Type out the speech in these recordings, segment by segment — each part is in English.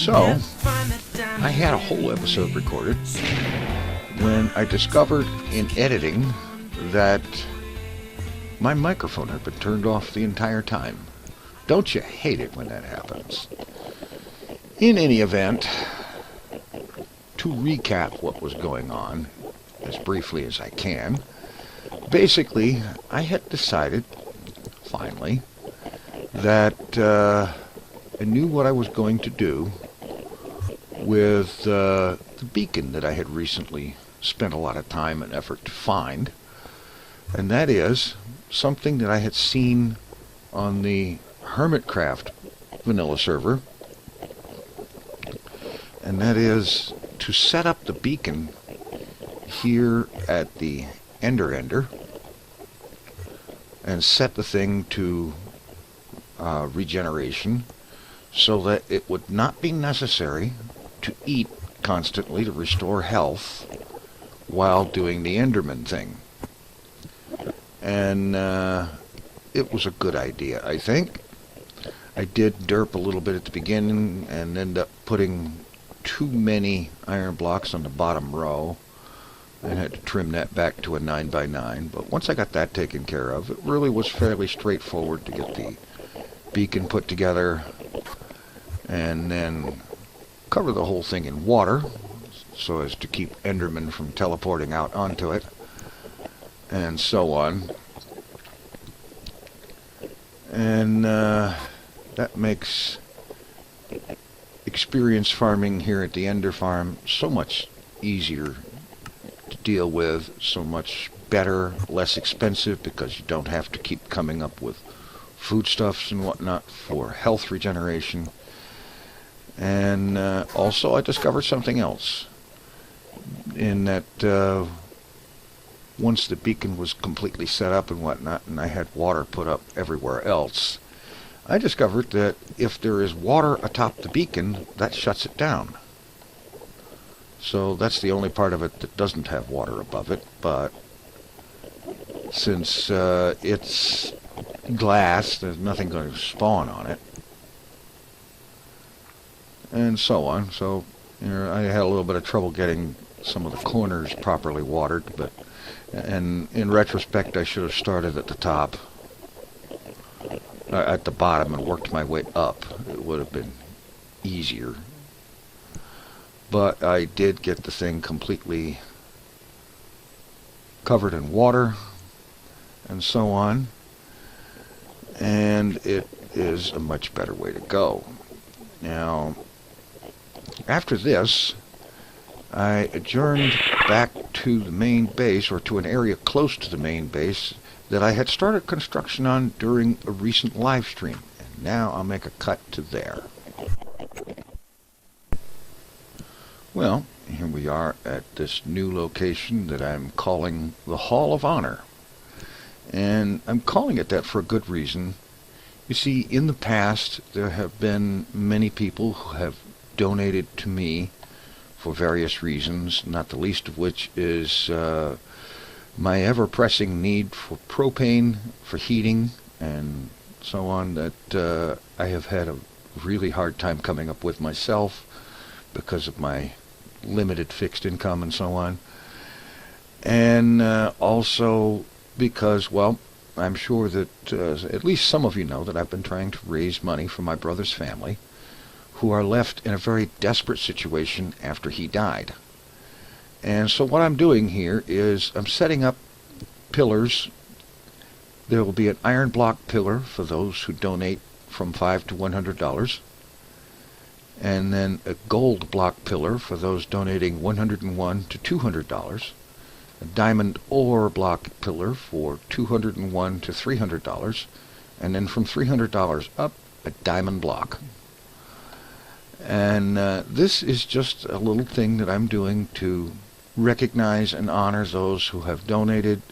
So, I had a whole episode recorded when I discovered in editing that my microphone had been turned off the entire time. Don't you hate it when that happens? In any event, to recap what was going on as briefly as I can, basically, I had decided, finally, that I knew what I was going to do with the beacon that I had recently spent a lot of time and effort to find, and that is something that I had seen on the Hermitcraft vanilla server, and that is to set up the beacon here at the Ender and set the thing to regeneration so that it would not be necessary to eat constantly to restore health while doing the Enderman thing. And it was a good idea, I think. I did derp a little bit at the beginning and ended up putting too many iron blocks on the bottom row and had to trim that back to a 9x9. But once I got that taken care of, it really was fairly straightforward to get the beacon put together and then cover the whole thing in water so as to keep Enderman from teleporting out onto it, and so on. And that makes experience farming here at the Ender Farm so much easier to deal with, so much better, less expensive, because you don't have to keep coming up with foodstuffs and whatnot for health regeneration. And also I discovered something else, in that once the beacon was completely set up and whatnot, and I had water put up everywhere else, I discovered that if there is water atop the beacon, that shuts it down. So that's the only part of it that doesn't have water above it, but since it's glass, there's nothing going to spawn on it, and so on. So I had a little bit of trouble getting some of the corners properly watered, and in retrospect I should have started at the top, at the bottom, and worked my way up. It would have been easier. But I did get the thing completely covered in water and so on, and it is a much better way to go. Now, after this, I adjourned back to the main base, or to an area close to the main base that I had started construction on during a recent live stream. And now I'll make a cut to there. Well, here we are at this new location that I'm calling the Hall of Honor. And I'm calling it that for a good reason. You see, in the past, there have been many people who have donated to me for various reasons, not the least of which is my ever-pressing need for propane for heating and so on, that I have had a really hard time coming up with myself because of my limited fixed income and so on. And also because, well, I'm sure that at least some of you know that I've been trying to raise money for my brother's family, who are left in a very desperate situation after he died. And so what I'm doing here is I'm setting up pillars. There will be an iron block pillar for those who donate from $5 to $100, and then a gold block pillar for those donating $101 to $200, a diamond ore block pillar for $201 to $300, and then from $300 up, a diamond block. And this is just a little thing that I'm doing to recognize and honor those who have donated,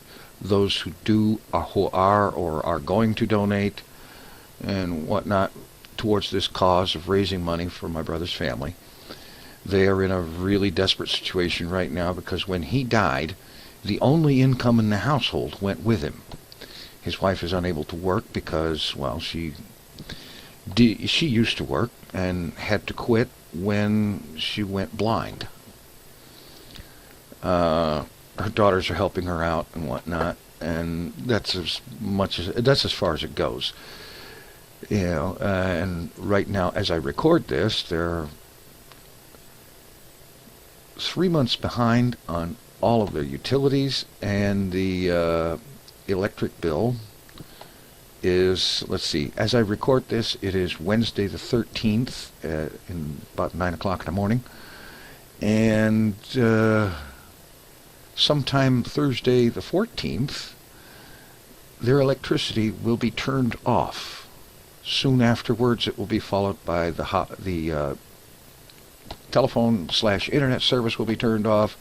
those who do, who are or are going to donate, and whatnot, towards this cause of raising money for my brother's family. They are in a really desperate situation right now because when he died, the only income in the household went with him. His wife is unable to work because, well, she She used to work and had to quit when she went blind. Her daughters are helping her out and whatnot, and that's as far as it goes. And right now, as I record this, they're 3 months behind on all of their utilities, and the electric bill is, let's see, as I record this, it is Wednesday the 13th in about 9 o'clock in the morning, and sometime Thursday the 14th, their electricity will be turned off. Soon afterwards, it will be followed by the telephone/internet service will be turned off,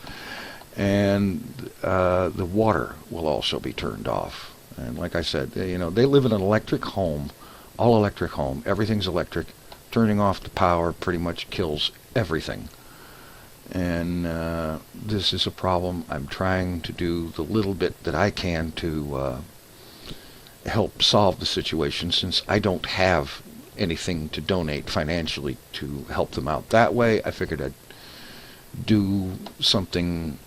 and the water will also be turned off. And like I said, they live in an electric home, all electric home. Everything's electric. Turning off the power pretty much kills everything. And this is a problem. I'm trying to do the little bit that I can to help solve the situation, since I don't have anything to donate financially to help them out that way. I figured I'd do something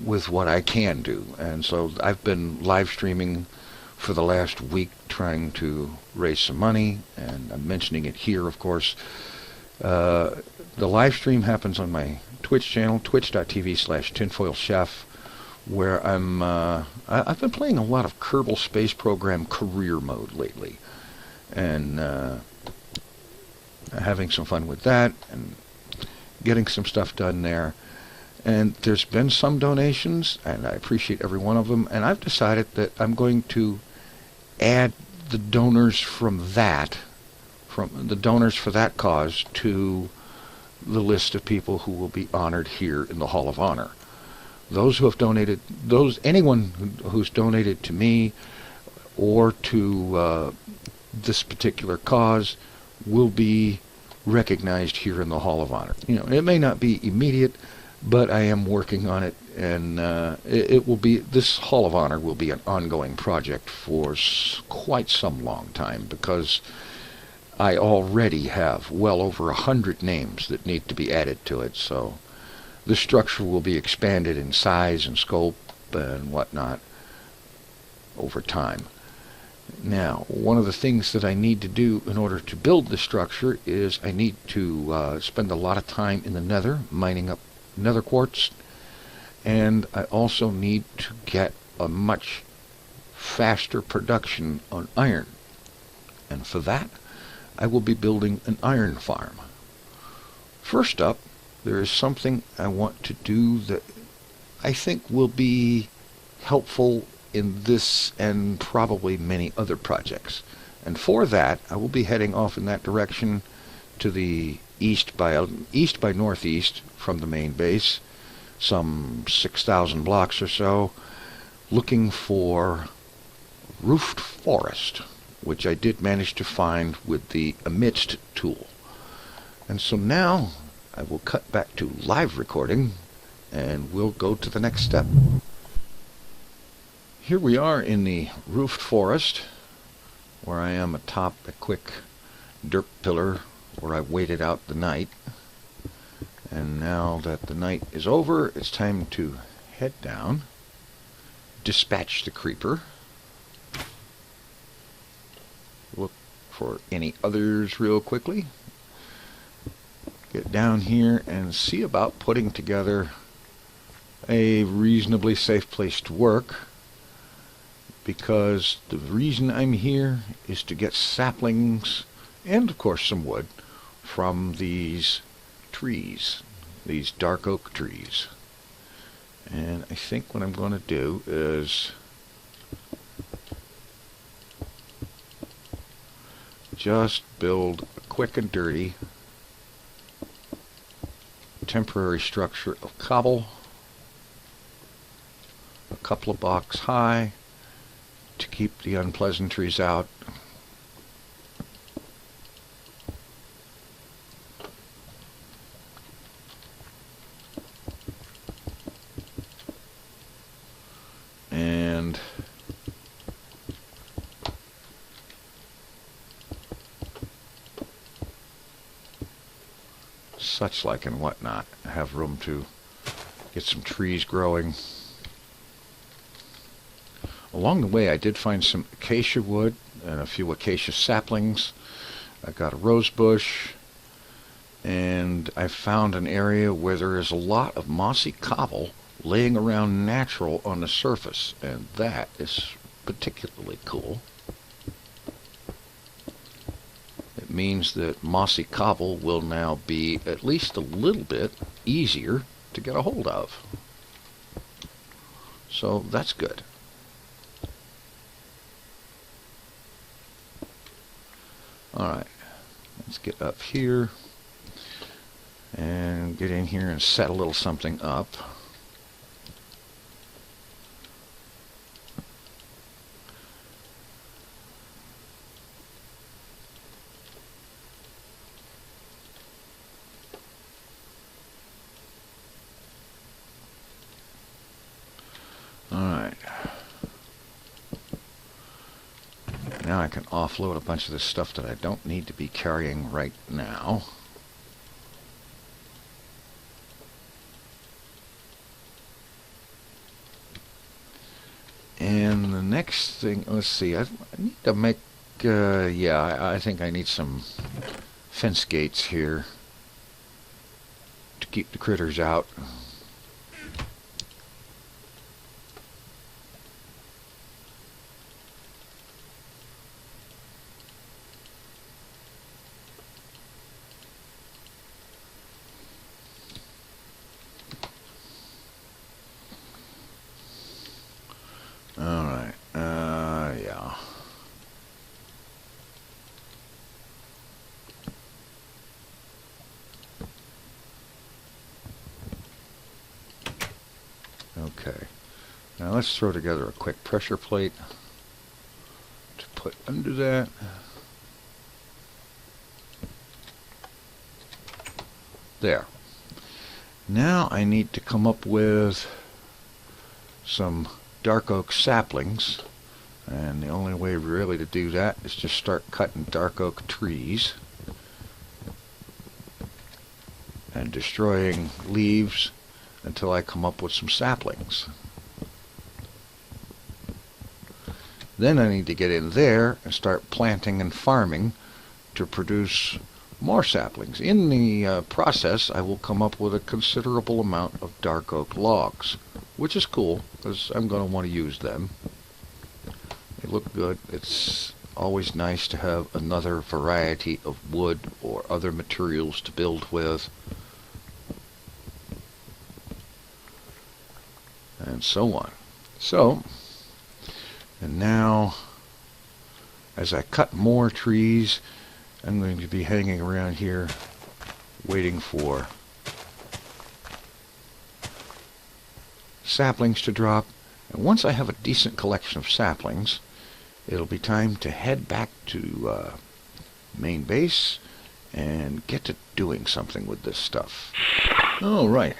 with what I can do. And so I've been live streaming for the last week trying to raise some money, and I'm mentioning it here, of course. The live stream happens on my Twitch channel, twitch.tv/TinfoilChef, where I've been playing a lot of Kerbal Space Program career mode lately, and having some fun with that and getting some stuff done there. And there's been some donations, and I appreciate every one of them, and I've decided that I'm going to add the donors from the donors for that cause to the list of people who will be honored here in the Hall of Honor. Those who have donated, anyone who's donated to me or to this particular cause will be recognized here in the Hall of Honor. It may not be immediate, but I am working on it, and this Hall of Honor will be an ongoing project for quite some long time, because I already have well over 100 names that need to be added to it. So the structure will be expanded in size and scope and whatnot over time. Now, one of the things that I need to do in order to build the structure is I need to spend a lot of time in the Nether, mining up Nether quartz, and I also need to get a much faster production on iron. And for that, I will be building an iron farm. First up, there is something I want to do that I think will be helpful in this and probably many other projects. And for that, I will be heading off in that direction to the east by northeast from the main base, some 6,000 blocks or so, looking for roofed forest, which I did manage to find with the amidst tool. And so now I will cut back to live recording, and we'll go to the next step. Here we are in the roofed forest, where I am atop a quick dirt pillar where I waited out the night. And now that the night is over, it's time to head down, dispatch the creeper, look for any others real quickly, get down here and see about putting together a reasonably safe place to work, because the reason I'm here is to get saplings and of course some wood from these trees, these dark oak trees. And I think what I'm going to do is just build a quick and dirty temporary structure of cobble, a couple of blocks high, to keep the unpleasantries out. And such like and whatnot. I have room to get some trees growing. Along the way I did find some acacia wood and a few acacia saplings. I got a rose bush, and I found an area where there is a lot of mossy cobble laying around natural on the surface, and that is particularly cool. It means that mossy cobble will now be at least a little bit easier to get a hold of. So that's good. Alright, let's get up here and get in here and set a little something up. Alright. Now I can offload a bunch of this stuff that I don't need to be carrying right now. And the next thing, let's see, I need to make, I think I need some fence gates here to keep the critters out. Alright, yeah. Okay, now let's throw together a quick pressure plate to put under that. There. Now I need to come up with some dark oak saplings, and the only way really to do that is just start cutting dark oak trees and destroying leaves until I come up with some saplings. Then I need to get in there and start planting and farming to produce more saplings. In the process, I will come up with a considerable amount of dark oak logs, which is cool because I'm going to want to use them. They look good. It's always nice to have another variety of wood or other materials to build with, and so on. So, and now as I cut more trees, I'm going to be hanging around here waiting for saplings to drop, and once I have a decent collection of saplings, it'll be time to head back to main base and get to doing something with this stuff. Alright,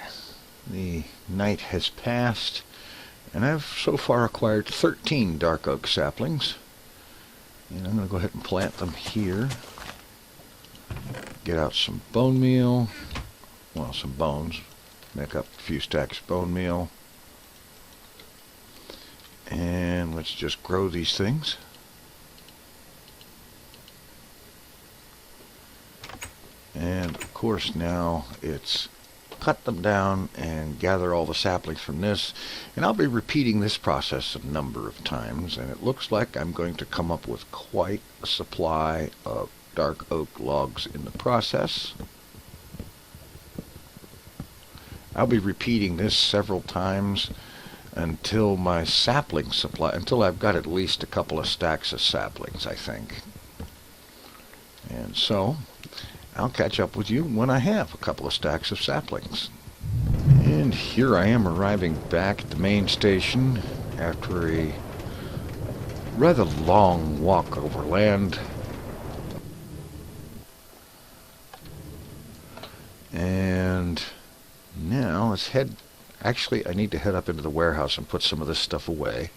the night has passed, and I've so far acquired 13 dark oak saplings, and I'm going to go ahead and plant them here. Get out some bone meal, well, some bones, make up a few stacks of bone meal, and let's just grow these things. And of course now it's cut them down and gather all the saplings from this, and I'll be repeating this process a number of times, and it looks like I'm going to come up with quite a supply of dark oak logs in the process. I'll be repeating this several times until my sapling supply, until I've got at least a couple of stacks of saplings, I think. And so I'll catch up with you when I have a couple of stacks of saplings. And here I am arriving back at the main station after a rather long walk over land. And now let's head, actually I need to head up into the warehouse and put some of this stuff away.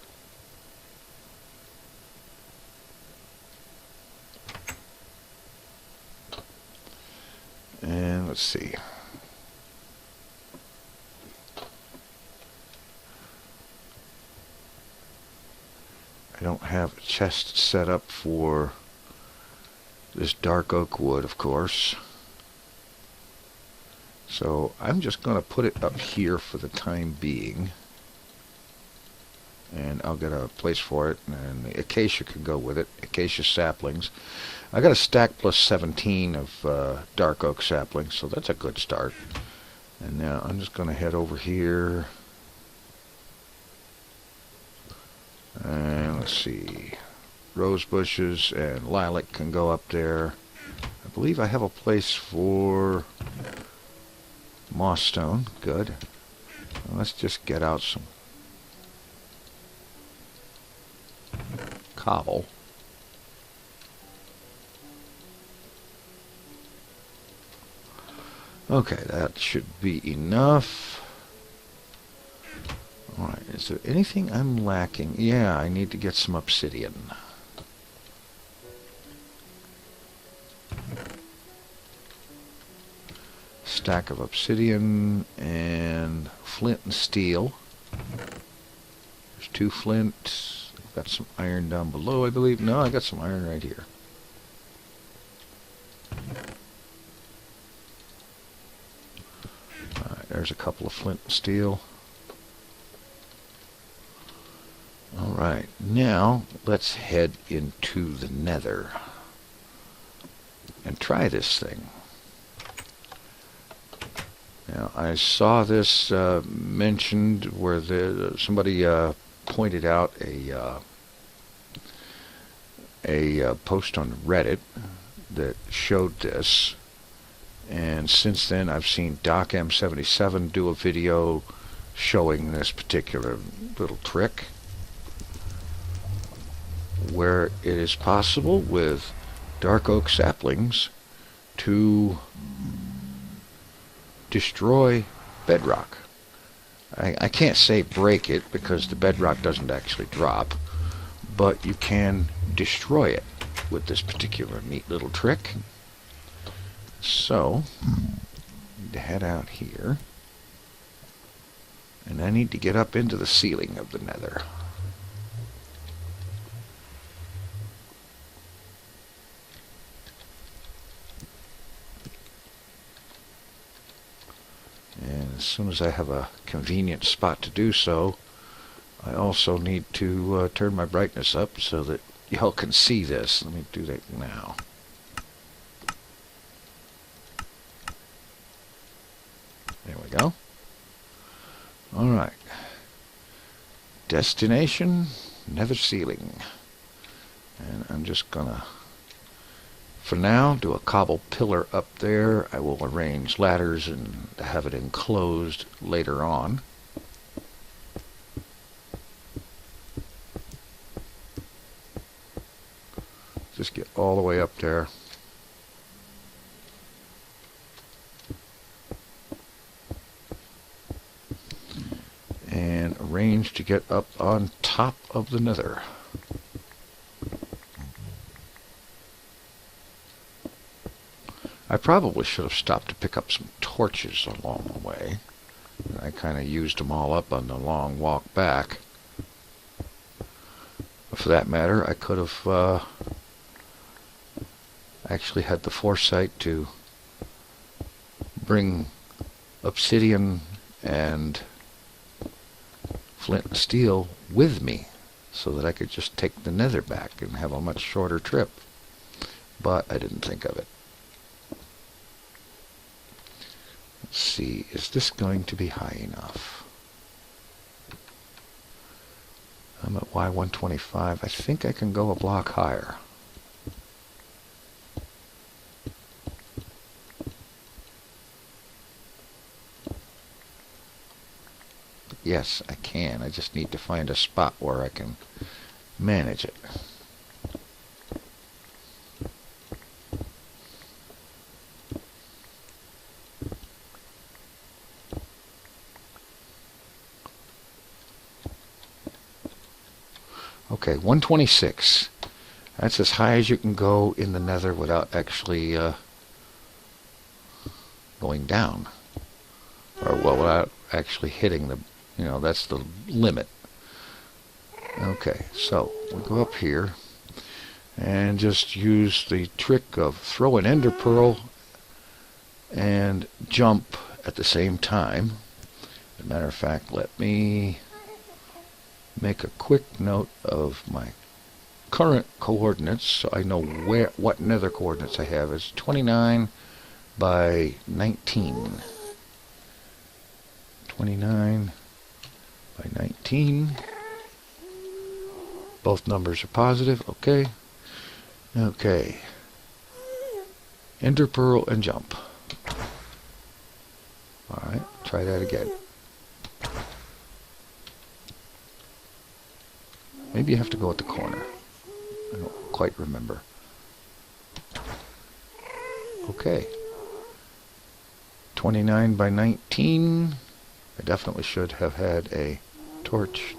And let's see. I don't have a chest set up for this dark oak wood, of course. So I'm just going to put it up here for the time being. And I'll get a place for it, and the acacia can go with it. Acacia saplings. I got a stack plus 17 of dark oak saplings, so that's a good start. And now I'm just going to head over here. And let's see. Rose bushes and lilac can go up there. I believe I have a place for moss stone. Good. Well, let's just get out some cobble. Okay, that should be enough. Alright, is there anything I'm lacking? Yeah, I need to get some obsidian. Stack of obsidian and flint and steel. There's 2 flint. Got some iron down below, I believe. No, I got some iron right here. Alright, there's a couple of flint and steel. Alright, now let's head into the Nether and try this thing. Now, I saw this mentioned where somebody pointed out a post on Reddit that showed this, and since then I've seen Doc M77 do a video showing this particular little trick where it is possible with dark oak saplings to destroy bedrock. I can't say break it because the bedrock doesn't actually drop, but you can destroy it with this particular neat little trick. So, I need to head out here, and I need to get up into the ceiling of the Nether. And as soon as I have a convenient spot to do so, I also need to turn my brightness up so that y'all can see this. Let me do that now. There we go. Alright. Destination, Nether ceiling. And I'm just gonna, for now, do a cobble pillar up there. I will arrange ladders and have it enclosed later on. Just get all the way up there. And arrange to get up on top of the Nether. I probably should have stopped to pick up some torches along the way. I kind of used them all up on the long walk back. For that matter, I could have actually had the foresight to bring obsidian and flint and steel with me so that I could just take the Nether back and have a much shorter trip. But I didn't think of it. Let's see, is this going to be high enough? I'm at Y125. I think I can go a block higher. Yes, I can. I just need to find a spot where I can manage it. Okay, 126. That's as high as you can go in the Nether without actually going down. Or, well, without actually hitting the, that's the limit. Okay, so we go up here and just use the trick of throw an ender pearl and jump at the same time. As a matter of fact, let me make a quick note of my current coordinates so I know what nether coordinates I have. Is 29 by 19. 29 by 19. Both numbers are positive. Okay. Okay. Ender pearl and jump. Alright, try that again. Maybe you have to go at the corner. I don't quite remember. Okay. 29 by 19. I definitely should have had a torch.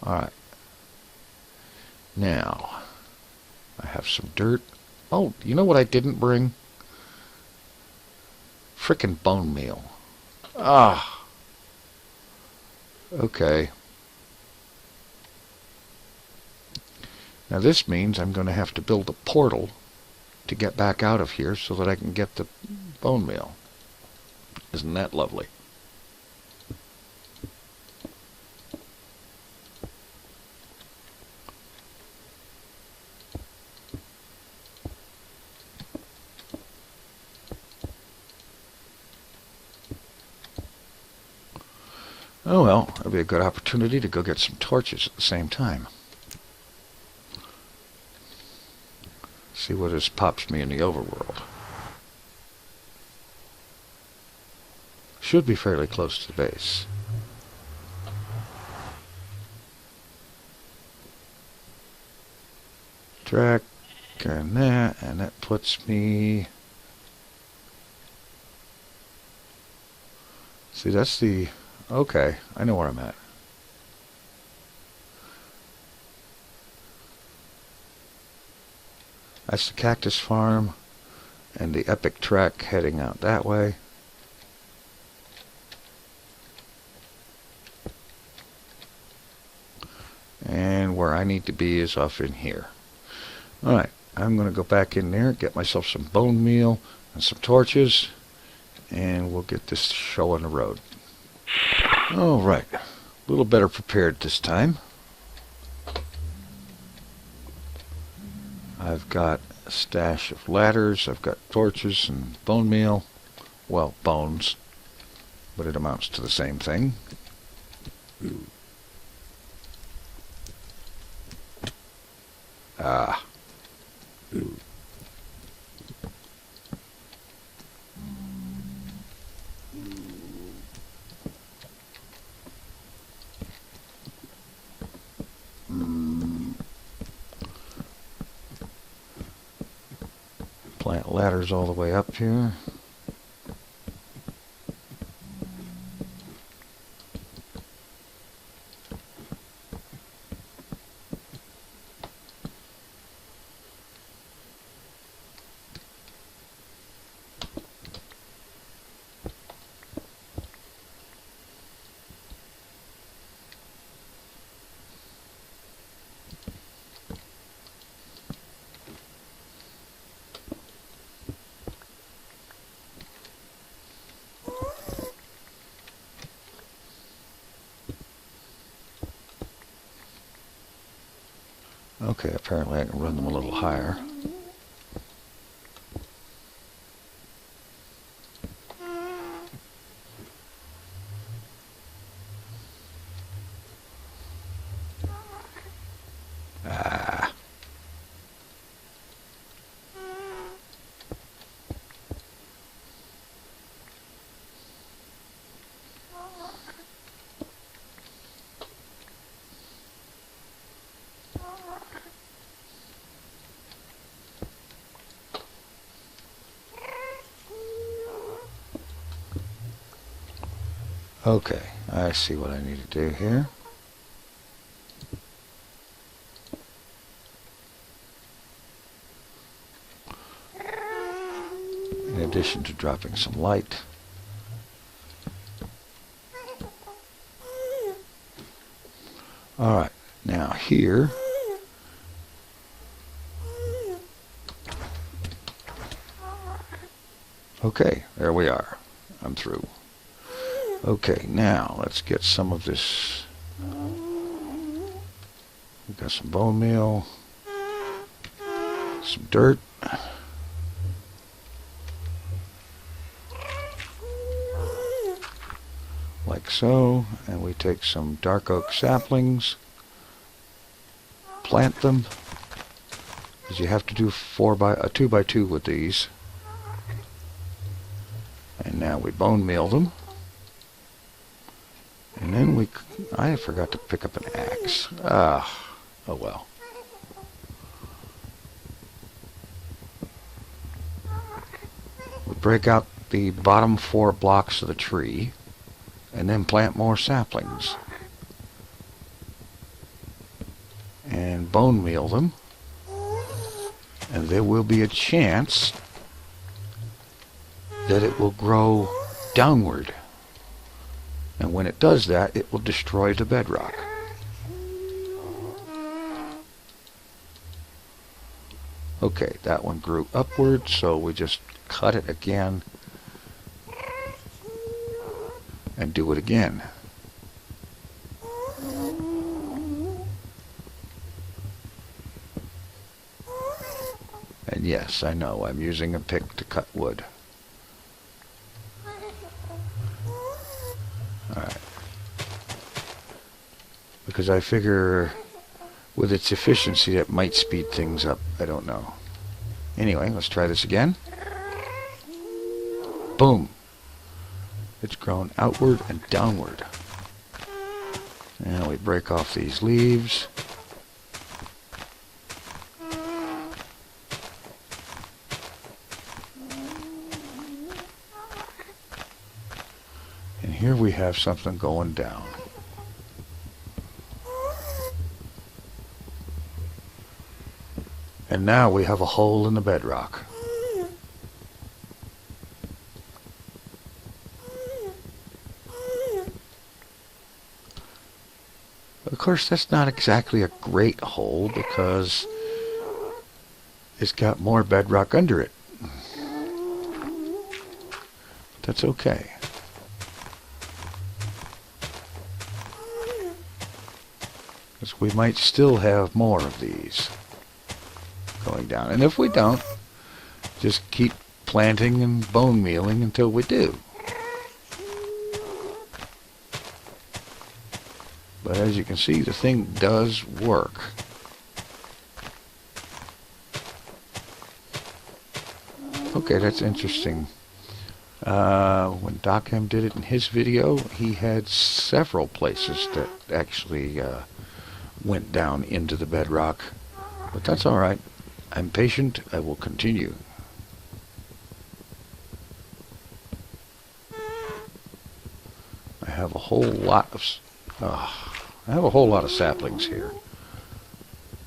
Alright. Now, I have some dirt. Oh, you know what I didn't bring? Frickin' bone meal. Ah. Okay. Now this means I'm going to have to build a portal to get back out of here so that I can get the bone meal. Isn't that lovely? Oh well, that'll be a good opportunity to go get some torches at the same time. See what this pops me in the overworld. Should be fairly close to the base. Track and that puts me... See, that's the... Okay, I know where I'm at. That's the cactus farm and the epic track heading out that way. And where I need to be is off in here. Alright, I'm going to go back in there, get myself some bone meal and some torches, and we'll get this show on the road. Alright, a little better prepared this time. I've got a stash of ladders, I've got torches and bone meal. Well, bones, but it amounts to the same thing. Ah. Plant ladders all the way up here. Okay, apparently I can run them a little higher. Ah. Okay, I see what I need to do here. in addition to dropping some light. Alright, now here, okay, there we are. I'm through. Okay, now let's get some of this. We've got some bone meal, some dirt, like so, and we take some dark oak saplings, plant them, because you have to do 2 by 2 with these. And now we bone meal them. And then I forgot to pick up an axe. Oh well. We break out the bottom 4 blocks of the tree, and then plant more saplings. And bone meal them. And there will be a chance that it will grow downward. And when it does that, it will destroy the bedrock. Okay, that one grew upward, so we just cut it again and do it again. And yes, I know, I'm using a pick to cut wood. Alright. Because I figure with its efficiency it might speed things up. I don't know. Anyway, let's try this again. Boom! It's grown outward and downward. Now we break off these leaves. And here we have something going down. And now we have a hole in the bedrock. Of course, that's not exactly a great hole because it's got more bedrock under it. That's okay. Because we might still have more of these going down. And if we don't, just keep planting and bone mealing until we do. But as you can see, the thing does work. Okay, that's interesting. When DocM did it in his video, he had several places that actually went down into the bedrock. But that's alright. I'm patient. I will continue. I have a whole lot of saplings here.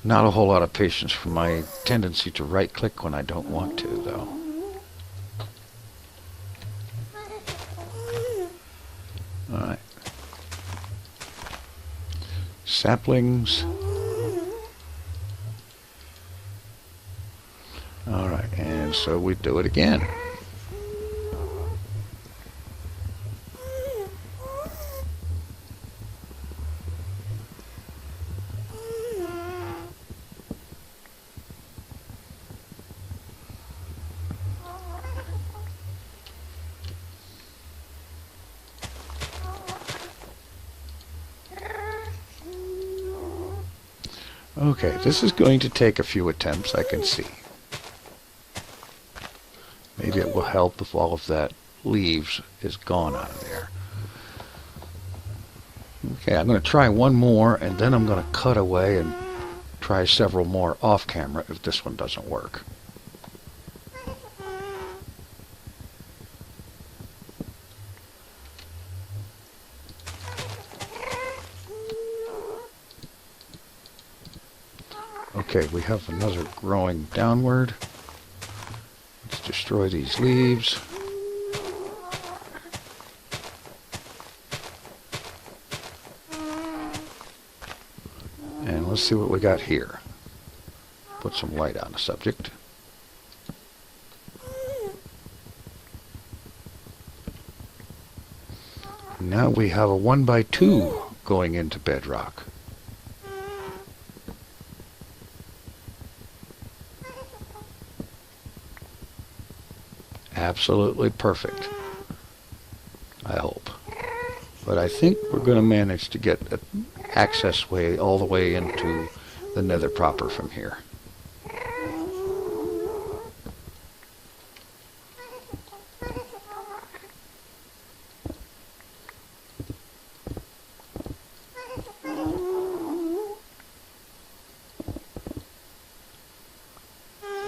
Not a whole lot of patience for my tendency to right click when I don't want to, though. Alright. Saplings. Alright, and so we do it again. Okay, this is going to take a few attempts, I can see. Maybe it will help if all of that leaves is gone out of there. Okay, I'm going to try one more, and then I'm going to cut away and try several more off camera if this one doesn't work. Okay, we have another growing downward. Let's just destroy these leaves. And let's see what we got here. Put some light on the subject. Now we have a 1x2 going into bedrock. Absolutely perfect, I hope. But I think we're going to manage to get an access way all the way into the Nether proper from here.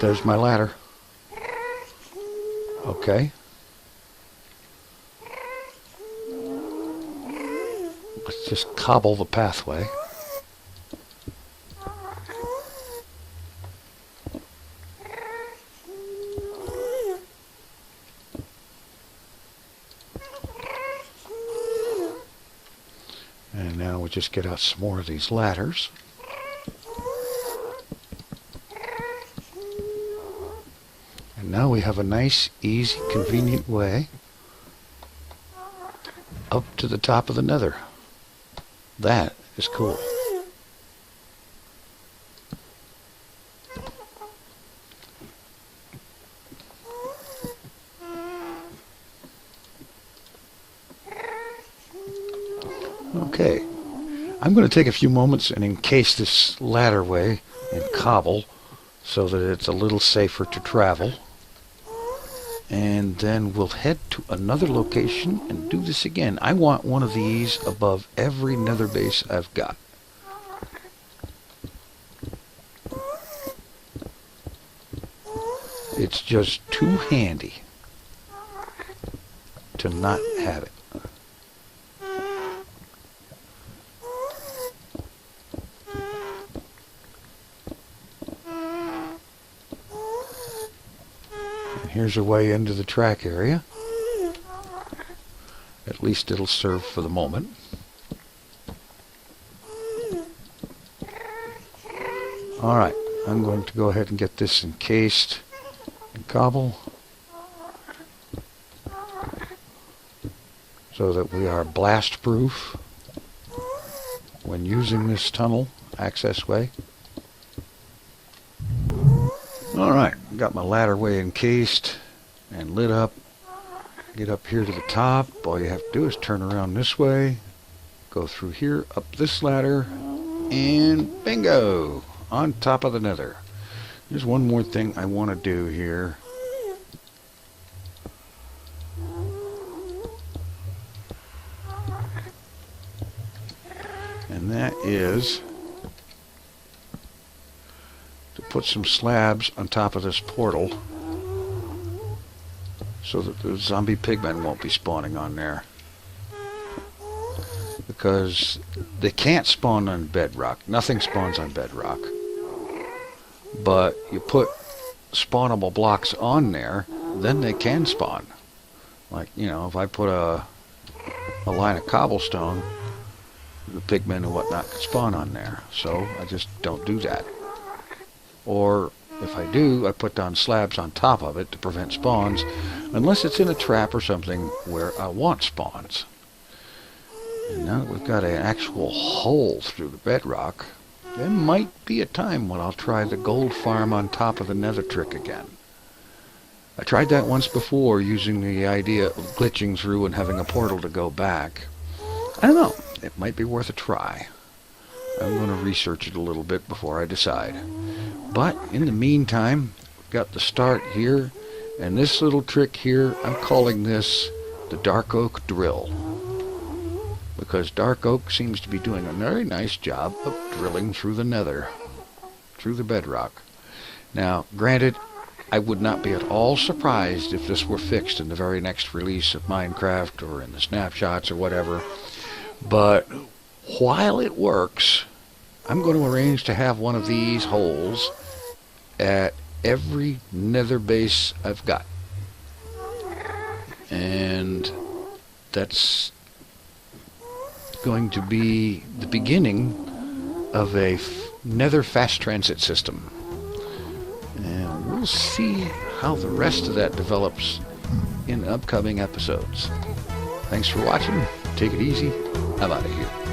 There's my ladder. Okay. Let's just cobble the pathway. And now we'll just get out some more of these ladders. And now we have a nice, easy, convenient way up to the top of the Nether. That is cool. Okay, I'm going to take a few moments and encase this ladderway in cobble so that it's a little safer to travel. And then we'll head to another location and do this again. I want one of these above every Nether base I've got. It's just too handy to not have it. Here's a way into the track area. At least it'll serve for the moment. Alright, I'm going to go ahead and get this encased in cobble so that we are blast proof when using this tunnel access way. Alright, got my ladderway encased and lit up. Get up here to the top. All you have to do is turn around this way, go through here, up this ladder, and bingo! On top of the Nether. There's one more thing I want to do here. And that is put some slabs on top of this portal so that the zombie pigmen won't be spawning on there, because they can't spawn on bedrock. Nothing spawns on bedrock, but you put spawnable blocks on there, then they can spawn. Like, you know, if I put a line of cobblestone, the pigmen and whatnot could spawn on there, so I just don't do that. Or if I do, I put down slabs on top of it to prevent spawns, unless it's in a trap or something where I want spawns. And now that we've got an actual hole through the bedrock, there might be a time when I'll try the gold farm on top of the Nether trick again. I tried that once before, using the idea of glitching through and having a portal to go back. I don't know, it might be worth a try. I'm going to research it a little bit before I decide. But in the meantime, we've got the start here, and this little trick here, I'm calling this the dark oak drill, because dark oak seems to be doing a very nice job of drilling through the Nether, through the bedrock. Now, granted, I would not be at all surprised if this were fixed in the very next release of Minecraft or in the snapshots or whatever, but while it works, I'm going to arrange to have one of these holes at every Nether base I've got. And that's going to be the beginning of a Nether fast transit system. And we'll see how the rest of that develops in upcoming episodes. Thanks for watching. Take it easy. I'm out of here.